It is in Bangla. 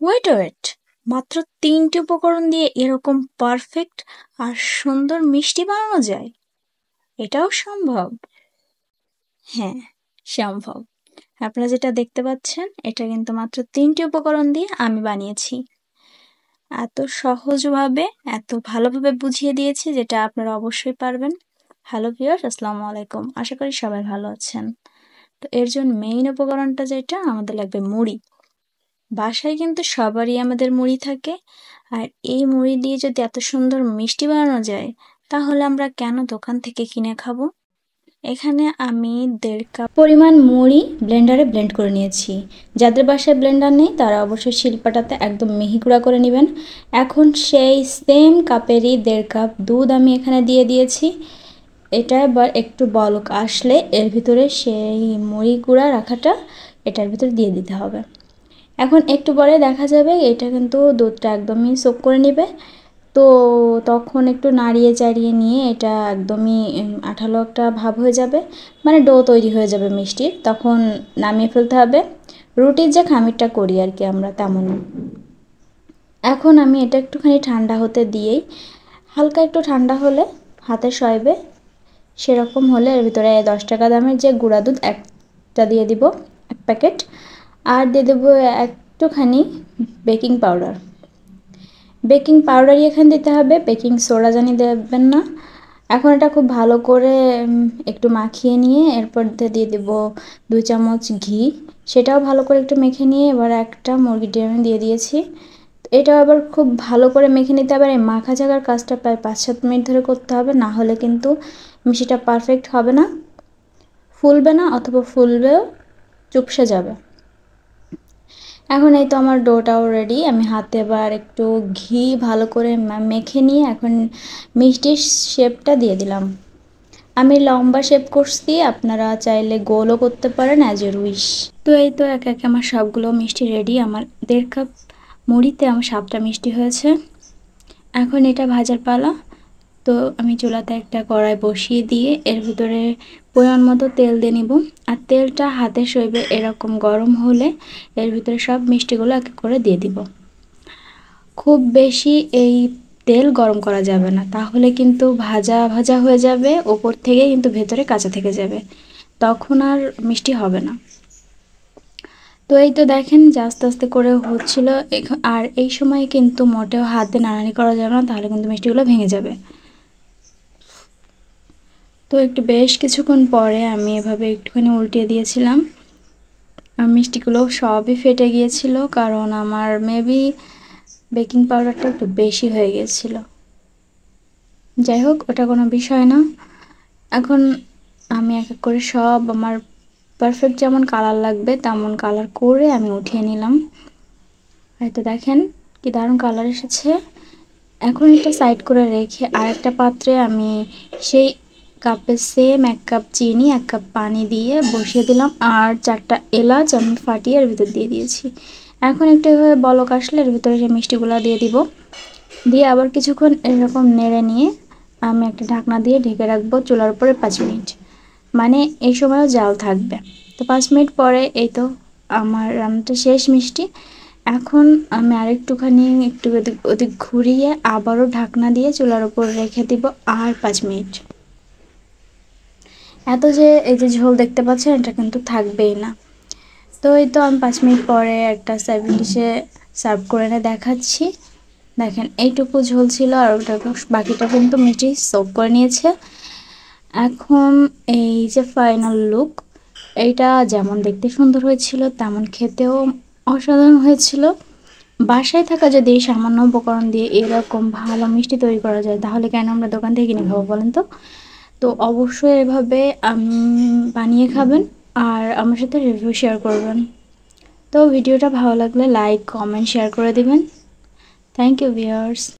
ওয়েট ওয়েট, মাত্র ৩টি উপকরণ দিয়ে এরকম পারফেক্ট আর সুন্দর মিষ্টি বানানো যায়? এটাও সম্ভব? হ্যাঁ, সম্ভব। আপনারা যেটা দেখতে পাচ্ছেন এটা কিন্তু মাত্র ৩টি উপকরণ দিয়ে আমি বানিয়েছি। এত সহজভাবে, এত ভালোভাবে বুঝিয়ে দিয়েছি যেটা আপনারা অবশ্যই পারবেন। হ্যালো ভিউয়ার্স, আসসালামু আলাইকুম। আশা করি সবাই ভালো আছেন। তো এর জন্য মেইন উপকরণটা যেটা আমাদের লাগবে মুড়ি। বাসায় কিন্তু সবারই আমাদের মুড়ি থাকে, আর এই মুড়ি দিয়ে যদি এত সুন্দর মিষ্টি বানানো যায় তাহলে আমরা কেন দোকান থেকে কিনে খাবো? এখানে আমি 1.5 কাপ পরিমাণ মুড়ি ব্লেন্ডারে ব্লেন্ড করে নিয়েছি। যাদের বাসায় ব্লেন্ডার নেই তারা অবশ্যই শিলপাটাতে একদম মিহি গুঁড়া করে নেবেন। এখন সেই সেম কাপেরই 1.5 কাপ দুধ আমি এখানে দিয়ে দিয়েছি। এটা এবার একটু বলক আসলে এর ভিতরে সেই মুড়ি গুঁড়া রাখাটা এটার ভিতরে দিয়ে দিতে হবে। এখন একটু পরে দেখা যাবে এটা কিন্তু দুধটা একদমই সোক করে নেবে। তো তখন একটু নাড়িয়ে চাড়িয়ে নিয়ে এটা একদমই আঠালো একটা ভাব হয়ে যাবে, মানে ডো তৈরি হয়ে যাবে মিষ্টির। তখন নামিয়ে ফেলতে হবে। রুটির যে খামিরটা করি আর কি আমরা তেমনই। এখন আমি এটা একটুখানি ঠান্ডা হতে দিয়েই, হালকা একটু ঠান্ডা হলে হাতে সয়বে সেরকম হলে এর ভিতরে 10 টাকা দামের যে গুঁড়া দুধ একটা দিয়ে দিব, 1 প্যাকেট। আর দিয়ে দেবো একটুখানি বেকিং পাউডার। বেকিং পাউডারই এখানে দিতে হবে, বেকিং সোডা জানি দেবেন না। এখন এটা খুব ভালো করে একটু মাখিয়ে নিয়ে এরপর দিয়ে দেবো 2 চামচ ঘি। সেটাও ভালো করে একটু মেখে নিয়ে এবার একটা মুরগির ডিম দিয়ে দিয়েছি। এটা আবার খুব ভালো করে মেখে নিতে হবে। এই মাখা জাগার কাজটা প্রায় 5-7 মিনিট ধরে করতে হবে, না হলে কিন্তু মিষ্টিটা পারফেক্ট হবে না, ফুলবে না, অথবা ফুলবেও চুপসে যাবে। এখন এই তো আমার ডোটাও রেডি। আমি হাতে এবার একটু ঘি ভালো করে মেখে নিয়ে এখন মিষ্টির শেপটা দিয়ে দিলাম। আমি লম্বা শেপ করছি, আপনারা চাইলে গোলও করতে পারেন, অ্যাজ ইউর উইশ। তো এই তো একে একে আমার সবগুলো মিষ্টি রেডি। আমার 1.5 কাপ মুড়িতে আমার 7টা মিষ্টি হয়েছে। এখন এটা ভাজার পালা। তো আমি চুলাতে একটা কড়াই বসিয়ে দিয়ে এর ভিতরে পরিমাণ মতো তেল দিয়ে নিব। আর তেলটা হাতে সইবে এরকম গরম হলে এর ভিতরে সব মিষ্টিগুলো এক এক করে দিয়ে দিব। খুব বেশি এই তেল গরম করা যাবে না, তাহলে কিন্তু ভাজা ভাজা হয়ে যাবে, ওপর থেকে কিন্তু ভেতরে কাঁচা থেকে যাবে, তখন আর মিষ্টি হবে না। তো এই তো দেখেন যে আস্তে আস্তে করে হচ্ছিল। আর এই সময় কিন্তু মোটেও হাত দিয়ে নাড়ানি করা যাবে না, তাহলে কিন্তু মিষ্টিগুলো ভেঙে যাবে। তো একটু বেশ কিছুক্ষণ পরে আমি এভাবে একটুখানি উল্টিয়ে দিয়েছিলাম, আর মিষ্টিগুলো সবই ফেটে গিয়েছিল, কারণ আমার মেবি বেকিং পাউডারটা একটু বেশি হয়ে গিয়েছিল। যাই হোক, ওটা কোনো বিষয় না। এখন আমি এক এক করে সব আমার পারফেক্ট যেমন কালার লাগবে তেমন কালার করে আমি উঠিয়ে নিলাম। হয়তো দেখেন কি দারুণ কালার এসেছে। এখন এটা সাইড করে রেখে আরেকটা পাত্রে আমি সেই কাপে সেম 1 কাপ চিনি 1 কাপ পানি দিয়ে বসিয়ে দিলাম, আর 4টা এলাচ আমি ফাটিয়ে এর ভিতর দিয়ে দিয়েছি। এখন একটু এভাবে বলক আসলে এর ভিতরে সেই মিষ্টিগুলো দিয়ে দিব, দিয়ে আবার কিছুক্ষণ এরকম নেড়ে নিয়ে আমি একটা ঢাকনা দিয়ে ঢেকে রাখবো চুলার উপরে 5 মিনিট, মানে এই সময়ও জাল থাকবে। তো 5 মিনিট পরে এই তো আমার রান্নাটা শেষ মিষ্টি। এখন আমি আরেকটুখানি একটু ওদিক ঘুরিয়ে আবারও ঢাকনা দিয়ে চুলার উপর রেখে দিব আর 5 মিনিট। এত যে এই যে ঝোল দেখতে পাচ্ছেন এটা কিন্তু থাকবেই না। তো এই তো আমি 5 মিনিট পরে একটা সার্ভিং ডিশে সার্ভ করে এনে দেখাচ্ছি। দেখেন এইটুকু ঝোল ছিল, আর ওটা বাকিটা কিন্তু মিষ্টি সোক করে নিয়েছে। এখন এই যে ফাইনাল লুক, এইটা যেমন দেখতে সুন্দর হয়েছিল তেমন খেতেও অসাধারণ হয়েছিল। বাসায় থাকা যদি এই সামান্য উপকরণ দিয়ে এরকম ভালো মিষ্টি তৈরি করা যায় তাহলে কেন আমরা দোকান থেকে কিনে খাবো বলেন তো? তো অবশ্যই এভাবে বানিয়ে খাবেন আর আমার সাথে রিভিউ শেয়ার করবেন। তো ভিডিওটা ভালো লাগলে লাইক, কমেন্ট, শেয়ার করে দিবেন। Thank you viewers.